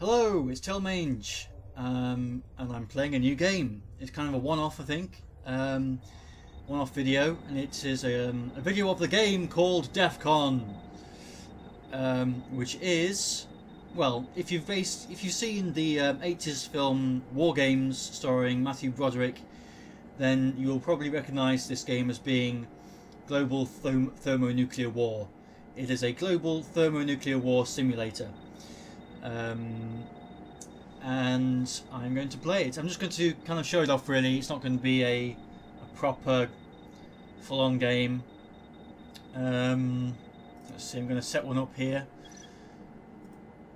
Hello, it's Telmange, and I'm playing a new game. It's kind of a one-off, I think, one-off video, and it is a video of the game called Defcon, which is, well, if you've seen the 80s film War Games starring Matthew Broderick, then you'll probably recognise this game as being Global Thermonuclear War. It is a global thermonuclear war simulator. And I'm going to play it. I'm just going to kind of show it off, really. It's not going to be a proper full-on game. Let's see, I'm going to set one up here.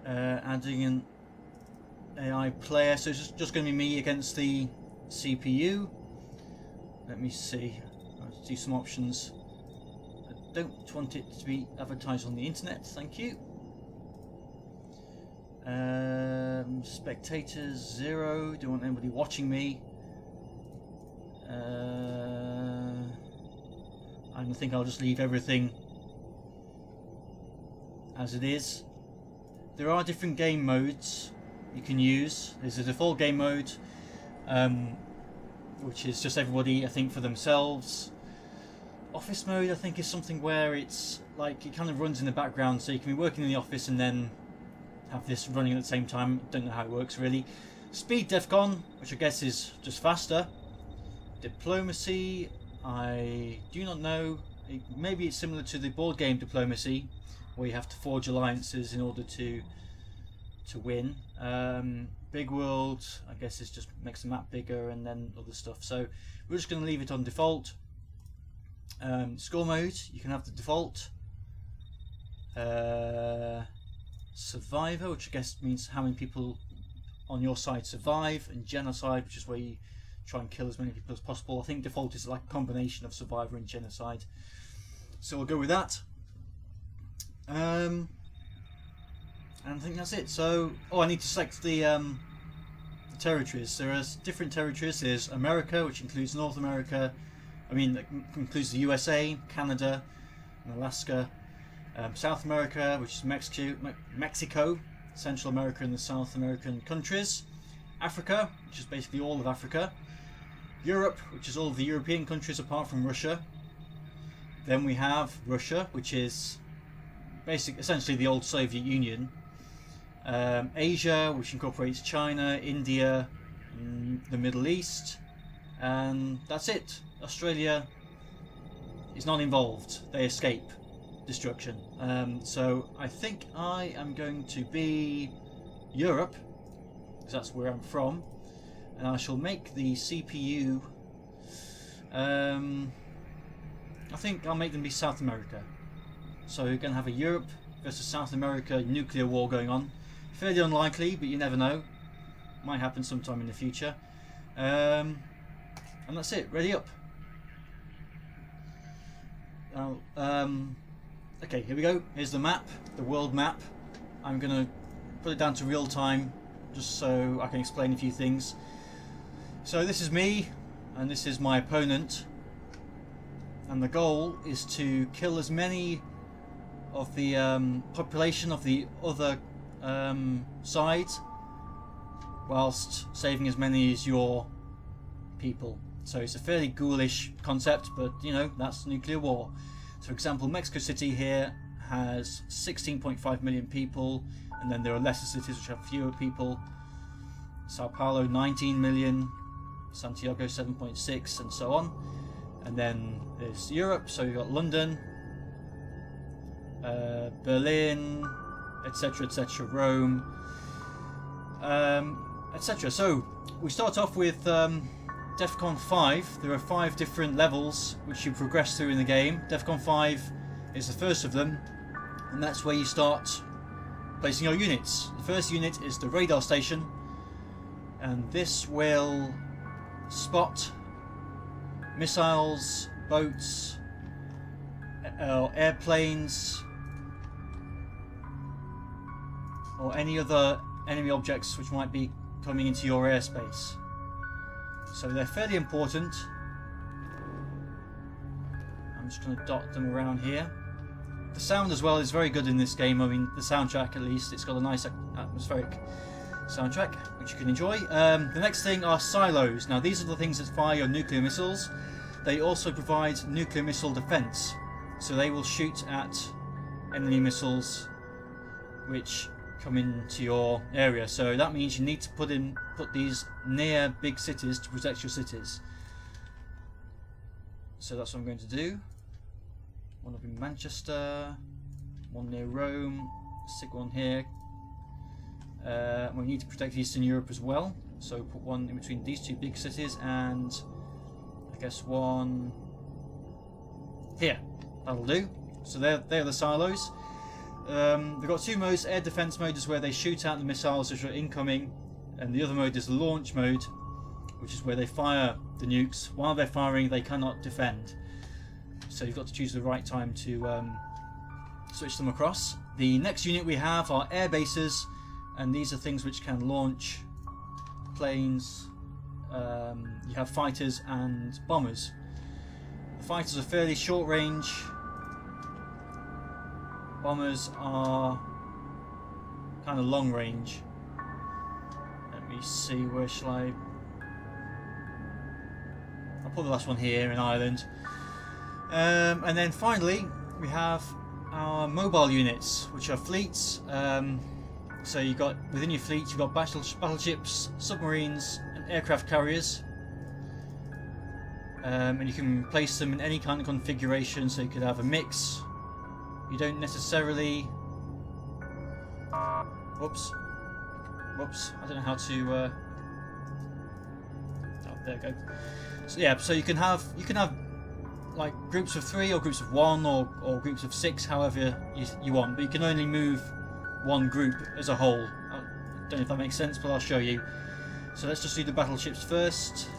Adding an AI player, so it's just going to be me against the CPU. Let me see. Let's do some options. I don't want it to be advertised on the internet, thank you. Spectators 0. Don't want anybody watching me. I think I'll just leave everything as it is. There are different game modes you can use. There's a default game mode, which is just everybody, I think, for themselves. Office mode, I think, is something where it's like it kind of runs in the background, so you can be working in the office and then have this running at the same time. Don't know how it works really. Speed Defcon, which I guess is just faster. Diplomacy, I do not know. Maybe it's similar to the board game Diplomacy, where you have to forge alliances in order to win. Big World, I guess, is just makes the map bigger and then other stuff. So we're just going to leave it on default. Score mode, you can have the default. Survivor, which I guess means how many people on your side survive, and genocide, which is where you try and kill as many people as possible. I think default is like a combination of survivor and genocide, so we'll go with that. And I think that's it. So, I need to select the territories. There are different territories. There's America, which includes North America. That includes the USA, Canada, and Alaska. South America, which is Mexico, Central America and the South American countries. Africa, which is basically all of Africa. Europe, which is all of the European countries apart from Russia. Then we have Russia, which is essentially the old Soviet Union. Asia, which incorporates China, India, and the Middle East. And that's it. Australia is not involved. They escape destruction. So I think I am going to be Europe, because that's where I'm from, and I shall make the CPU, I think I'll make them be South America. So you're going to have a Europe versus South America nuclear war going on. Fairly unlikely, but you never know. Might happen sometime in the future. And that's it. Ready up. Now, okay, here we go. Here's the map, the world map. I'm going to put it down to real time just so I can explain a few things. So this is me and this is my opponent, and the goal is to kill as many of the population of the other side whilst saving as many as your people. So it's a fairly ghoulish concept, but you know, that's nuclear war. So, for example, Mexico City here has 16.5 million people, and then there are lesser cities which have fewer people. Sao Paulo 19 million, Santiago 7.6, and so on. And then there's Europe, so you've got London, Berlin, etc., etc., Rome, etc. So we start off with Defcon 5. There are 5 different levels which you progress through in the game. Defcon 5 is the first of them, and that's where you start placing your units. The first unit is the radar station, and this will spot missiles, boats, airplanes, or any other enemy objects which might be coming into your airspace. So they're fairly important. I'm just going to dot them around here. The sound as well is very good in this game. I mean, the soundtrack at least, it's got a nice atmospheric soundtrack, which you can enjoy. The next thing are silos. Now, these are the things that fire your nuclear missiles. They also provide nuclear missile defense. So they will shoot at enemy missiles which come into your area. So that means you need to put these near big cities to protect your cities. So that's what I'm going to do. One up in Manchester, one near Rome, stick one here. We need to protect Eastern Europe as well, so put one in between these two big cities, and I guess one here. That'll do. So they're the silos. They've got two modes. Air defense mode is where they shoot out the missiles which are incoming, and the other mode is the launch mode, which is where they fire the nukes. While they're firing, they cannot defend. So you've got to choose the right time to switch them across. The next unit we have are air bases, and these are things which can launch planes. You have fighters and bombers. The fighters are fairly short range. Bombers are kind of long range. Let me see, where shall I... I'll put the last one here in Ireland. And then finally we have our mobile units, which are fleets. So you've got, within your fleet, you've got battleships, submarines and aircraft carriers. And you can place them in any kind of configuration, so you could have a mix. You don't necessarily... Whoops. I don't know how to... Oh, there we go. So yeah, so you can have like groups of 3 or groups of 1 or groups of 6, however you want, but you can only move one group as a whole. I don't know if that makes sense, but I'll show you. So let's just do the battleships first.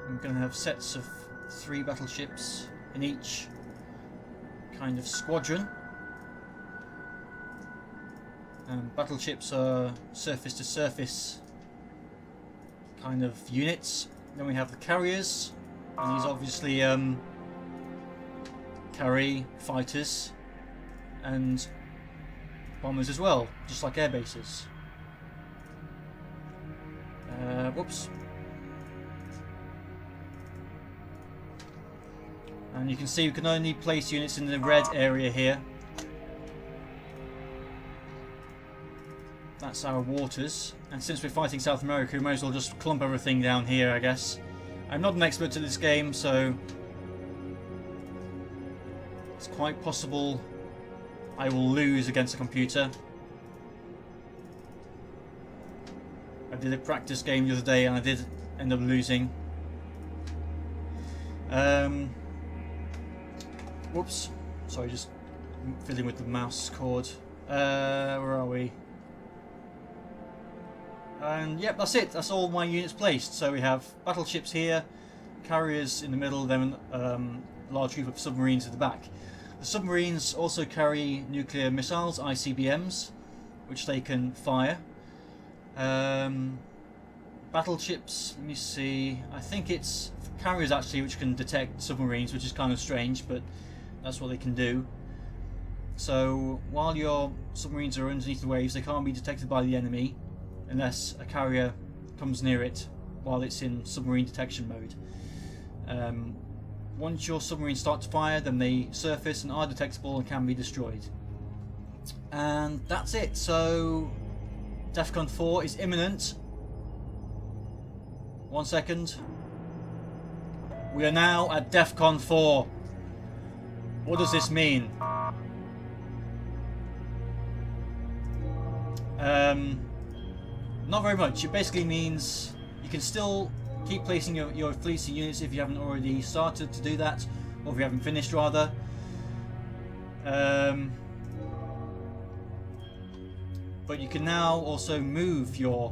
I'm going to have sets of 3 battleships in each kind of squadron. Battleships are surface to surface kind of units. Then we have the carriers, and these obviously carry fighters and bombers as well, just like air bases. Whoops. And you can see we can only place units in the red area here. That's our waters, and since we're fighting South America, we might as well just clump everything down here, I guess. I'm not an expert at this game, so it's quite possible I will lose against a computer. I did a practice game the other day and I did end up losing. Whoops, sorry, just fiddling with the mouse cord. Where are we? And yep, that's it. That's all my units placed. So we have battleships here, carriers in the middle, then a large group of submarines at the back. The submarines also carry nuclear missiles, ICBMs, which they can fire. Battleships, let me see, I think it's carriers actually which can detect submarines, which is kind of strange, but that's what they can do. So while your submarines are underneath the waves, they can't be detected by the enemy unless a carrier comes near it while it's in submarine detection mode. Once your submarines start to fire, then they surface and are detectable and can be destroyed. And that's it. So Defcon 4 is imminent. 1 second. We are now at Defcon 4. What does this mean? Not very much. It basically means you can still keep placing your fleets and units if you haven't already started to do that, or if you haven't finished rather. But you can now also move your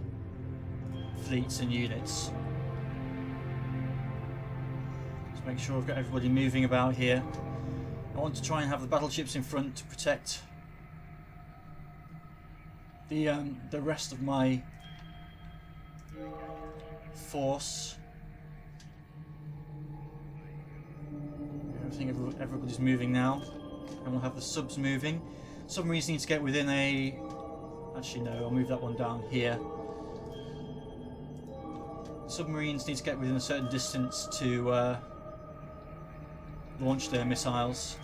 fleets and units. Let's make sure I've got everybody moving about here. I want to try and have the battleships in front to protect the rest of my force. think everybody's moving now. And we'll have the subs moving. Submarines need to get within a... Actually no, I'll move that one down here. Submarines need to get within a certain distance to launch their missiles.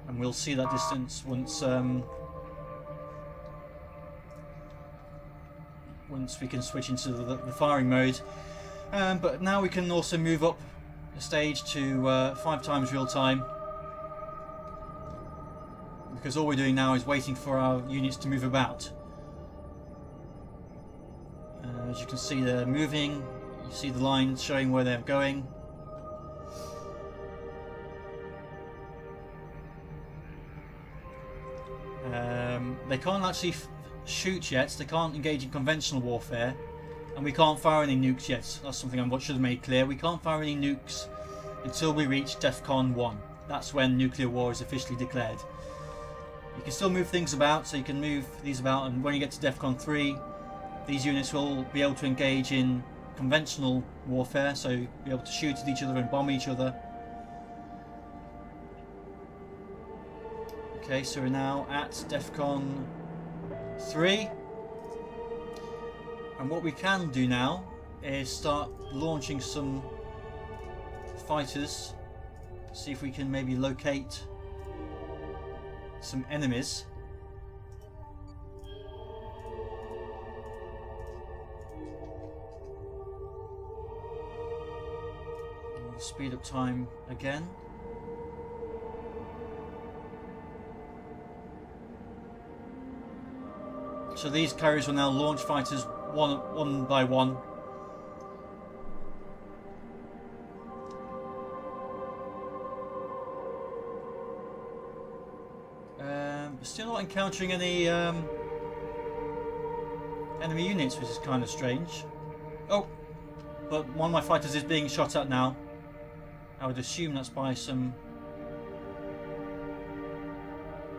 And we'll see that distance once we can switch into the firing mode. But now we can also move up a stage to 5 times real time, because all we're doing now is waiting for our units to move about. As you can see, they're moving. You see the lines showing where they're going. They can't actually shoot yet. They can't engage in conventional warfare, and we can't fire any nukes yet. That's something I should have made clear. We can't fire any nukes until we reach Defcon 1. That's when nuclear war is officially declared. You can still move things about, so you can move these about, and when you get to Defcon 3, these units will be able to engage in conventional warfare, so be able to shoot at each other and bomb each other. Okay, so we're now at Defcon 3. And what we can do now is start launching some fighters. See if we can maybe locate some enemies. We'll speed up time again. So these carriers will now launch fighters one by one. Still not encountering any enemy units, which is kind of strange. Oh, but one of my fighters is being shot at now. I would assume that's by some...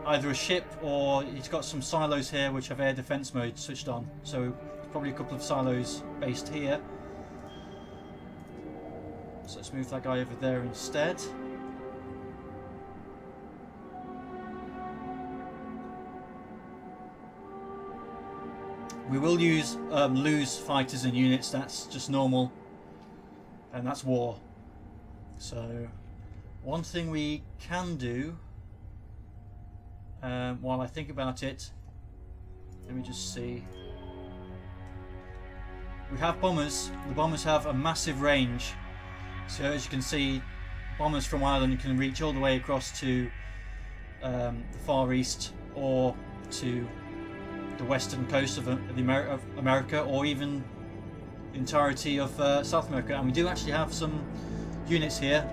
either a ship, or he's got some silos here which have air defense mode switched on. So probably a couple of silos based here. So let's move that guy over there instead. We will lose fighters and units. That's just normal, and that's war. So one thing we can do, while I think about it, let me just see. We have bombers. The bombers have a massive range. So as you can see, bombers from Ireland can reach all the way across to the Far East, or to the western coast of America, or even the entirety of South America. And we do actually have some units here,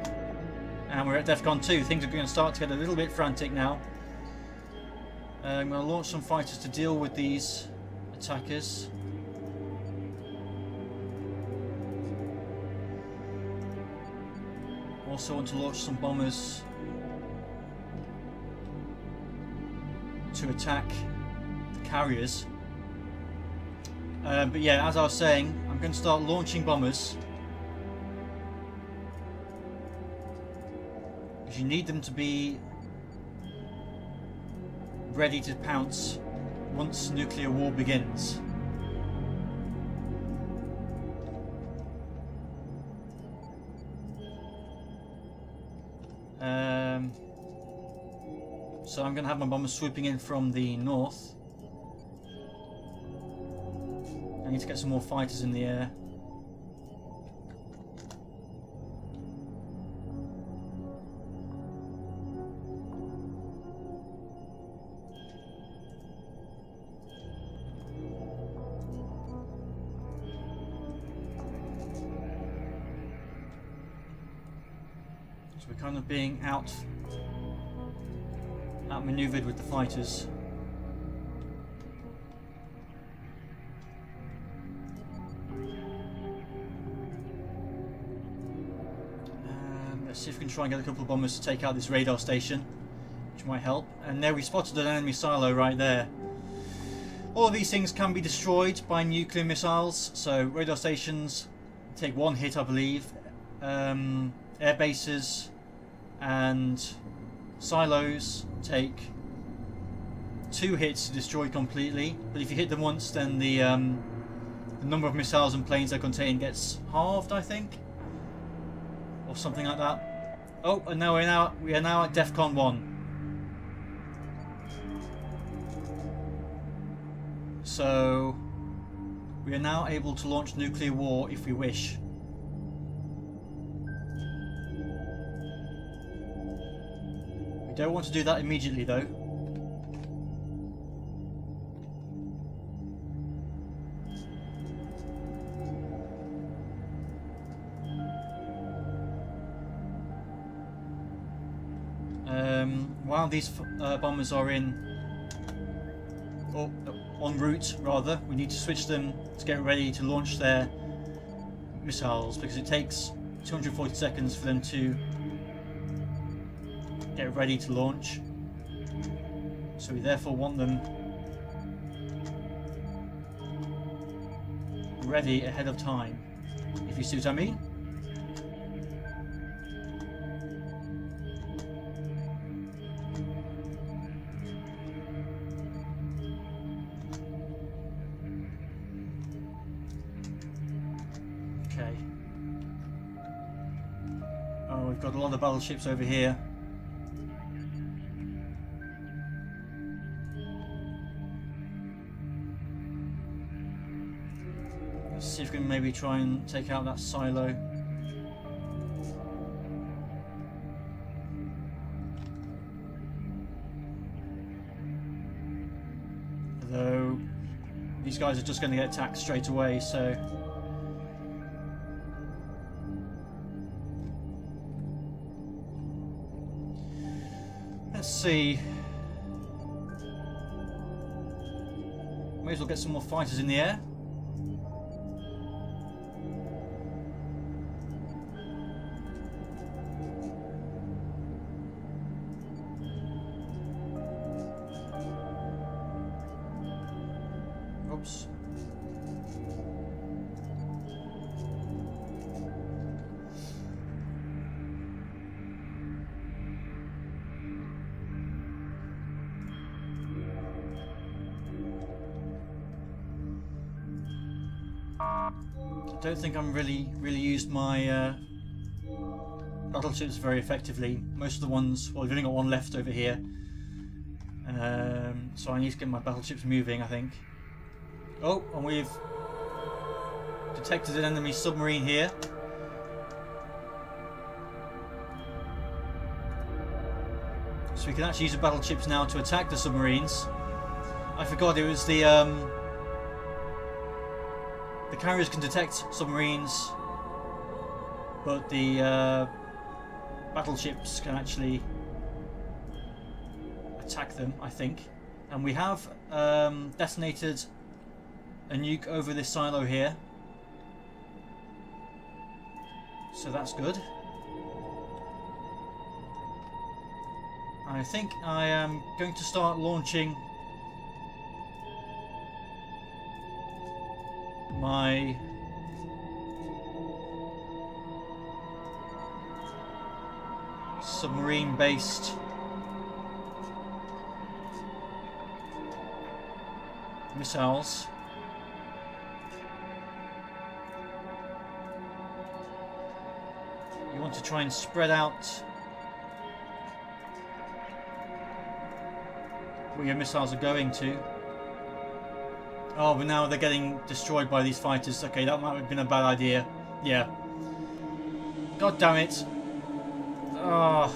and we're at Defcon 2. Things are going to start to get a little bit frantic now. I'm going to launch some fighters to deal with these attackers. Also want to launch some bombers to attack the carriers. But yeah, as I was saying, I'm going to start launching bombers, because you need them to be ready to pounce once nuclear war begins. So I'm going to have my bombers swooping in from the north. I need to get some more fighters in the air. So we're kind of being outmaneuvered with the fighters. Let's see if we can try and get a couple of bombers to take out this radar station, which might help. And there we spotted an enemy silo right there. All of these things can be destroyed by nuclear missiles, so radar stations take one hit, I believe. air bases and silos take 2 hits to destroy completely, but if you hit them once, then the number of missiles and planes they contain gets halved, I think, or something like that. Oh, and now we are now at Defcon 1. So we are now able to launch nuclear war if we wish. We don't want to do that immediately though. While these bombers are en route, rather, we need to switch them to get ready to launch their missiles, because it takes 240 seconds for them to get ready to launch. So we therefore want them ready ahead of time, if you see what I mean. Okay. Oh, we've got a lot of battleships over here. Let's see if we can maybe try and take out that silo. Although these guys are just going to get attacked straight away, so let's see. May as well get some more fighters in the air. Oops. I don't think I'm really used my battleships very effectively. Most of the ones, well, we've only got one left over here, so I need to get my battleships moving, I think. Oh, and we've detected an enemy submarine here. So we can actually use the battleships now to attack the submarines. I forgot it was the carriers can detect submarines, but the battleships can actually attack them, I think. And we have detonated a nuke over this silo here, so that's good. I think I am going to start launching my submarine-based missiles. You want to try and spread out where your missiles are going to. Oh, but now they're getting destroyed by these fighters. Okay, that might have been a bad idea. Yeah. God damn it. Oh.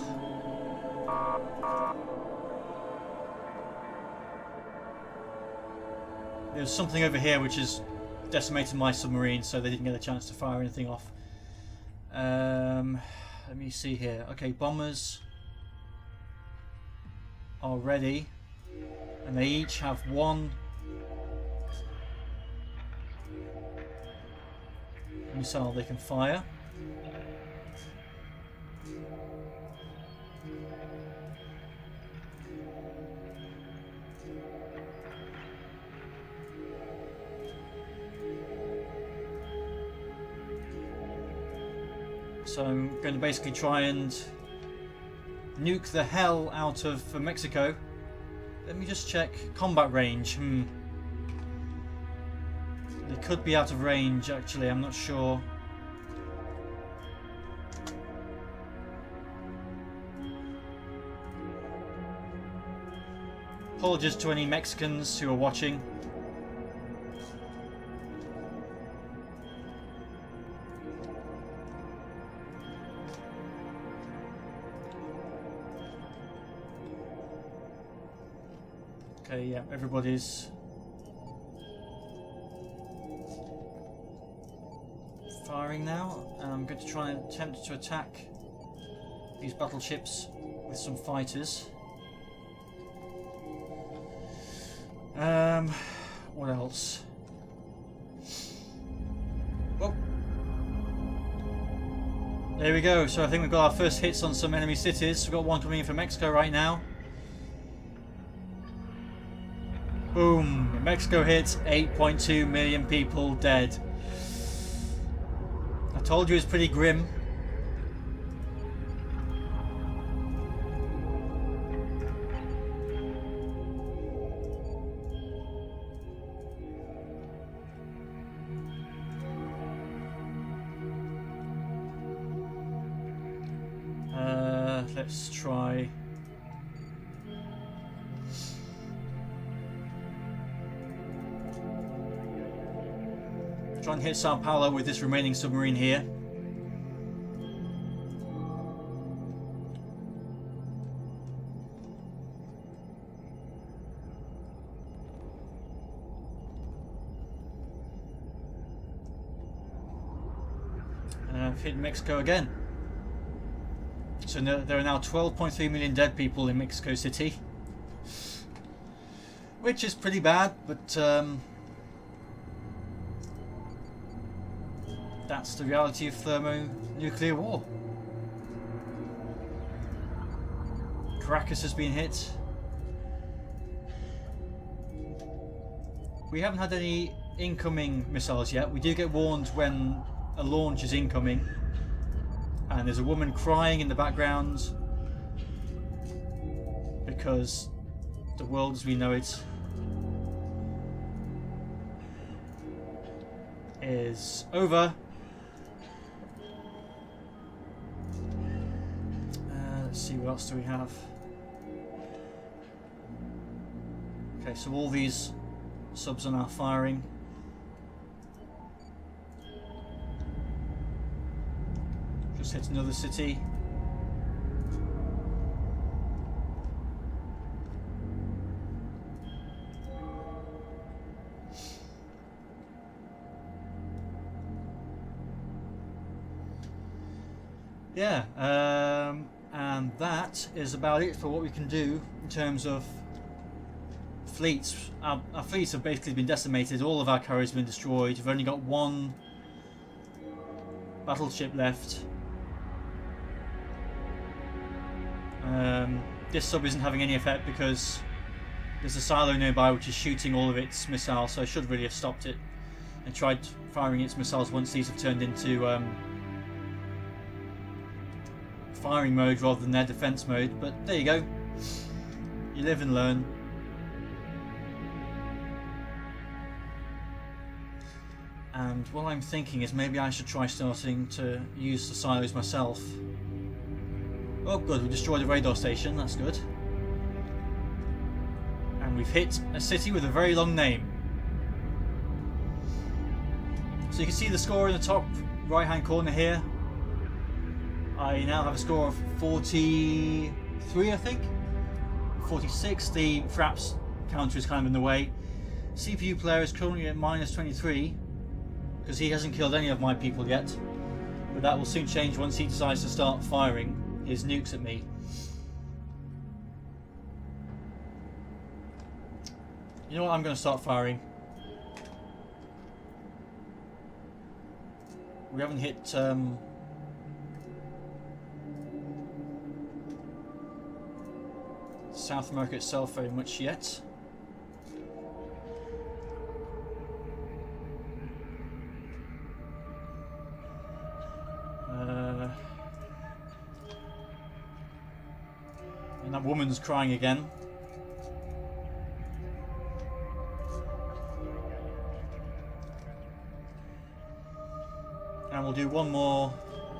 There's something over here which has decimated my submarine, so they didn't get a chance to fire anything off. Let me see here. Okay, bombers are ready, and they each have one missile they can fire. So I'm going to basically try and nuke the hell out of Mexico. Let me just check combat range. They could be out of range actually, I'm not sure. Apologies to any Mexicans who are watching. Okay, yeah, everybody's firing now, and I'm going to try and attempt to attack these battleships with some fighters. What else? Oh, there we go. So I think we've got our first hits on some enemy cities. We've got one coming in from Mexico right now. Boom! Mexico hits, 8.2 million people dead. I told you it's pretty grim. Let's try. Try and hit Sao Paulo with this remaining submarine here. And I've hit Mexico again. So there are now 12.3 million dead people in Mexico City, which is pretty bad, but that's the reality of thermonuclear war. Caracas has been hit. We haven't had any incoming missiles yet. We do get warned when a launch is incoming. And there's a woman crying in the background because the world as we know it is over. Let's see, what else do we have? Okay, so all these subs are now firing. Just hit another city. Yeah, and that is about it for what we can do in terms of fleets. Our fleets have basically been decimated. All of our carriers have been destroyed. We've only got one battleship left. This sub isn't having any effect because there's a silo nearby which is shooting all of its missiles, so I should really have stopped it and tried firing its missiles once these have turned into firing mode rather than their defense mode. But there you go, you live and learn. And what I'm thinking is maybe I should try starting to use the silos myself. Oh good, we destroyed a radar station, that's good. And we've hit a city with a very long name. So you can see the score in the top right hand corner here. I now have a score of 43, I think. 46, the Fraps counter is kind of in the way. CPU player is currently at -23 because he hasn't killed any of my people yet. But that will soon change once he decides to start firing his nukes at me. You know what, I'm going to start firing. We haven't hit South America itself very much yet. And that woman's crying again. And we'll do one more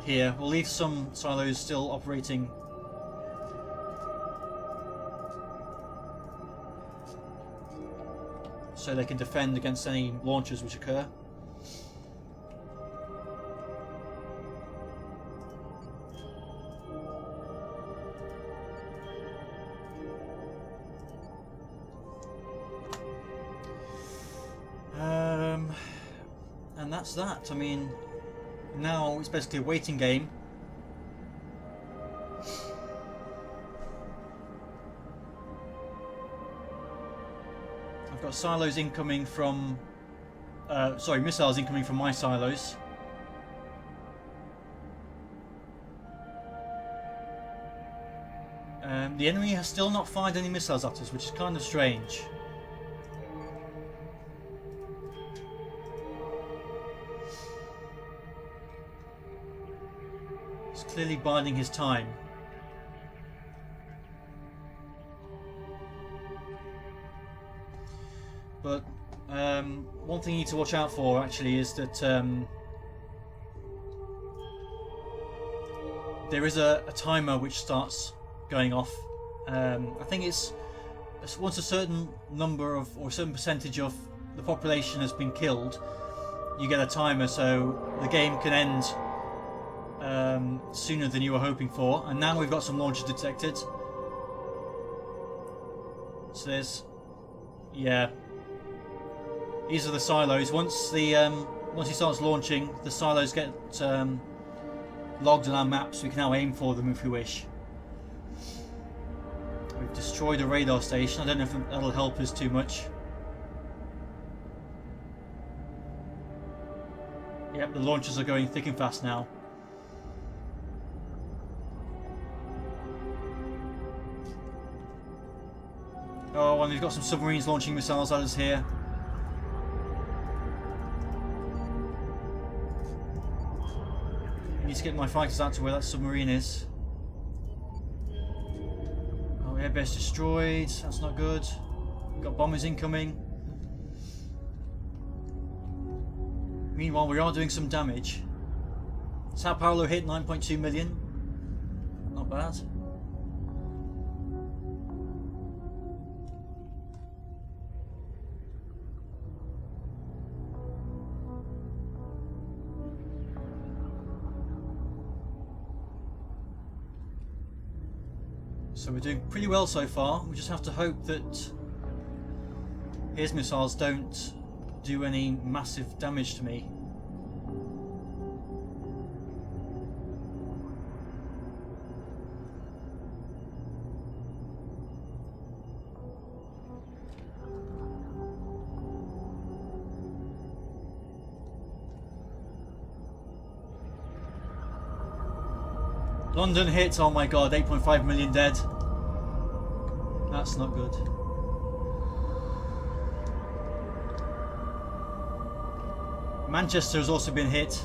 here. We'll leave some silos still operating. So they can defend against any launchers which occur. And that's that. I mean, now it's basically a waiting game. I've got silos incoming from... sorry, missiles incoming from my silos. The enemy has still not fired any missiles at us, which is kind of strange. He's clearly biding his time. But one thing you need to watch out for actually is that there is a timer which starts going off. I think it's once a certain number of, or a certain percentage of the population has been killed, you get a timer, so the game can end sooner than you were hoping for. And now we've got some launches detected. So there's, yeah, these are the silos. Once he starts launching, the silos get logged on our maps. We can now aim for them if we wish. We've destroyed a radar station. I don't know if that'll help us too much. Yep, the launchers are going thick and fast now. Oh, and we've got some submarines launching missiles at us here. I need to get my fighters out to where that submarine is. Oh, airbase destroyed. That's not good. We've got bombers incoming. Meanwhile, we are doing some damage. Sao Paulo hit 9.2 million. Not bad. So we're doing pretty well so far. We just have to hope that his missiles don't do any massive damage to me. London hit, oh my god, 8.5 million dead. That's not good. Manchester has also been hit.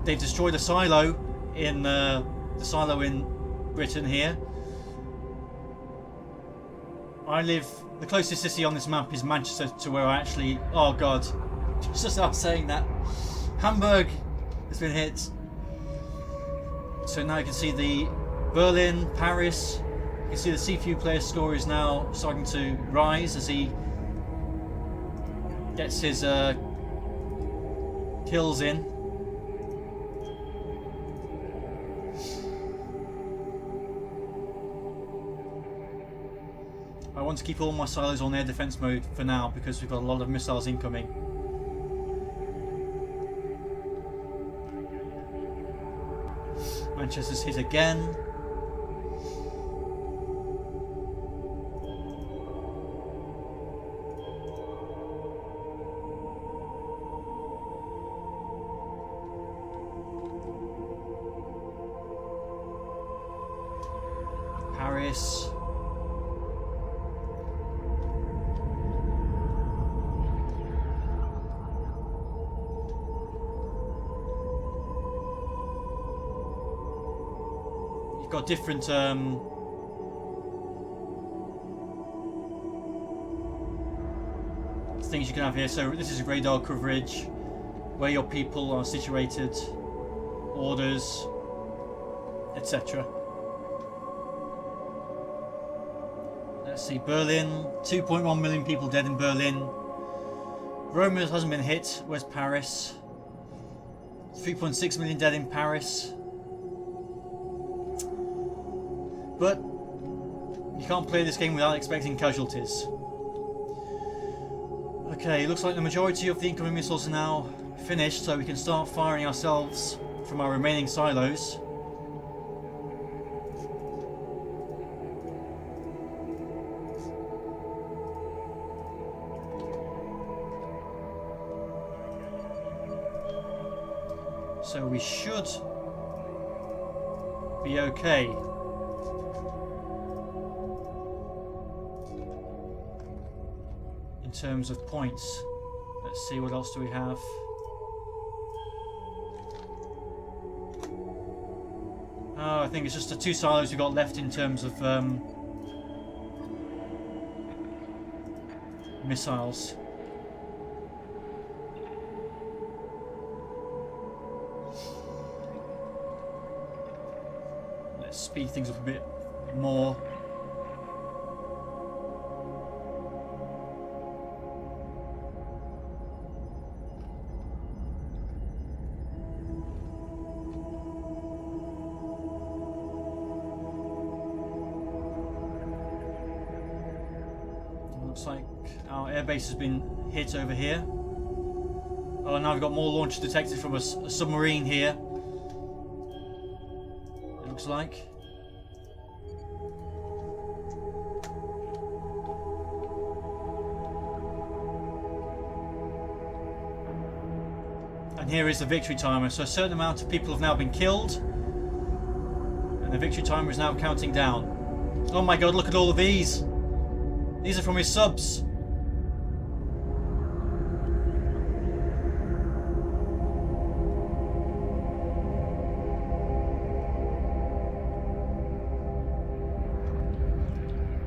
They've destroyed a silo in the silo in Britain here. I live, the closest city on this map is Manchester to where I actually, oh god, just as I was saying that, Hamburg has been hit. So now you can see the Berlin, Paris, you can see the CFU player score is now starting to rise as he gets his kills in. I want to keep all my silos on air defense mode for now because we've got a lot of missiles incoming. Manchester's hit again. Paris. you've got different things you can have here. So this is radar coverage, where your people are situated, orders, etc. Let's see, Berlin, 2.1 million people dead in Berlin. Rome hasn't been hit. Where's Paris? 3.6 million dead in Paris. But you can't play this game without expecting casualties. Okay, looks like the majority of the incoming missiles are now finished, so we can start firing ourselves from our remaining silos. So we should be okay. In terms of points. Let's see, what else do we have? Oh, I think it's just the 2 silos we've got left in terms of missiles. Let's speed things up a bit more. Looks like our airbase has been hit over here. Oh, now we've got more launches detected from a submarine here. It looks like. And here is the victory timer. So a certain amount of people have now been killed. And the victory timer is now counting down. Oh my god, look at all of these! These are from his subs.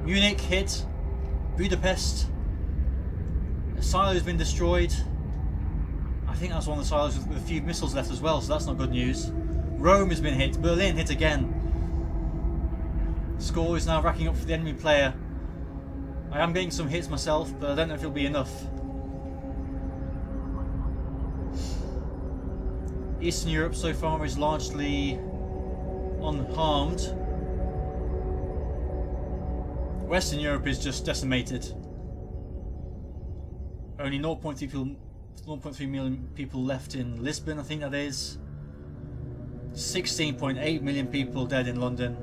Munich hit. Budapest. A silo has been destroyed. I think that's one of the silos with a few missiles left as well, so that's not good news. Rome has been hit. Berlin hit again. Score is now racking up for the enemy player. I am getting some hits myself, but I don't know if it'll be enough. Eastern Europe so far is largely unharmed. Western Europe is just decimated. Only 0.3 million people left in Lisbon, I think that is. 16.8 million people dead in London.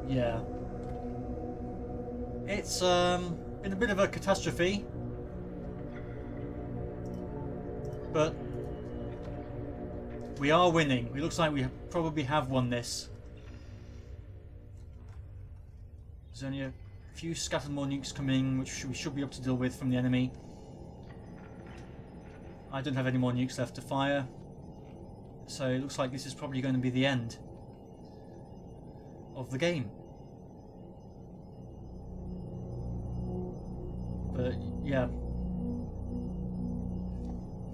Yeah. It's been a bit of a catastrophe. But we are winning. It looks like we probably have won this. There's only a few scattered more nukes coming, which we should be able to deal with from the enemy. I don't have any more nukes left to fire. So it looks like this is probably going to be the end of the game. But yeah.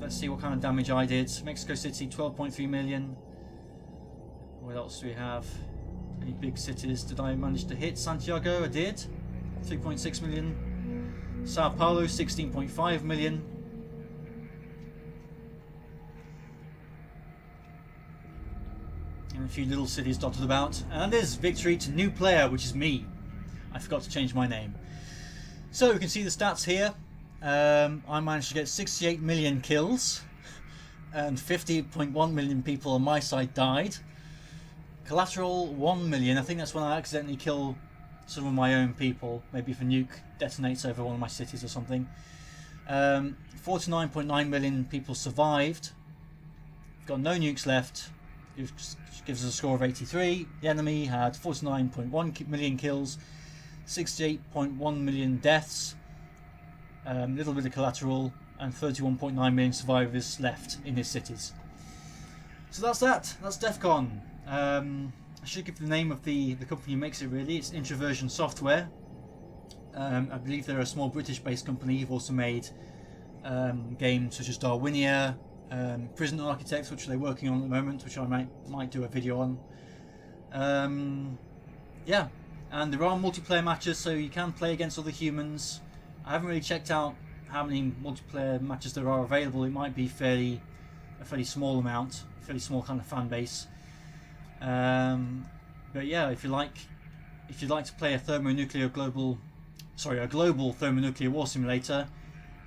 Let's see what kind of damage I did. Mexico City, 12.3 million. What else do we have? Any big cities? Did I manage to hit Santiago? I did. 3.6 million. Sao Paulo, 16.5 million. And a few little cities dotted about. And there's victory to new player, which is me. I forgot to change my name. So we can see the stats here. I managed to get 68 million kills and 50.1 million people on my side died. Collateral 1 million. I think that's when I accidentally kill some of my own people. Maybe if a nuke detonates over one of my cities or something. 49.9 million people survived. Got no nukes left. It gives us a score of 83. The enemy had 49.1 million kills, 68.1 million deaths, a little bit of collateral, and 31.9 million survivors left in his cities. So that's that. That's Defcon. I should give the name of the company who makes it really. It's Introversion Software. I believe they're a small British-based company who've also made games such as Darwinia, Prison Architects, which they're working on at the moment, which I might do a video on. Yeah, and there are multiplayer matches, so you can play against other humans. I haven't really checked out how many multiplayer matches there are available. It might be a fairly small amount, a fairly small kind of fan base. But yeah, if you'd like to play a global thermonuclear war simulator,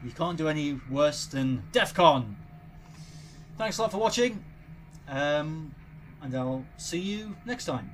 you can't do any worse than Defcon. Thanks a lot for watching, and I'll see you next time.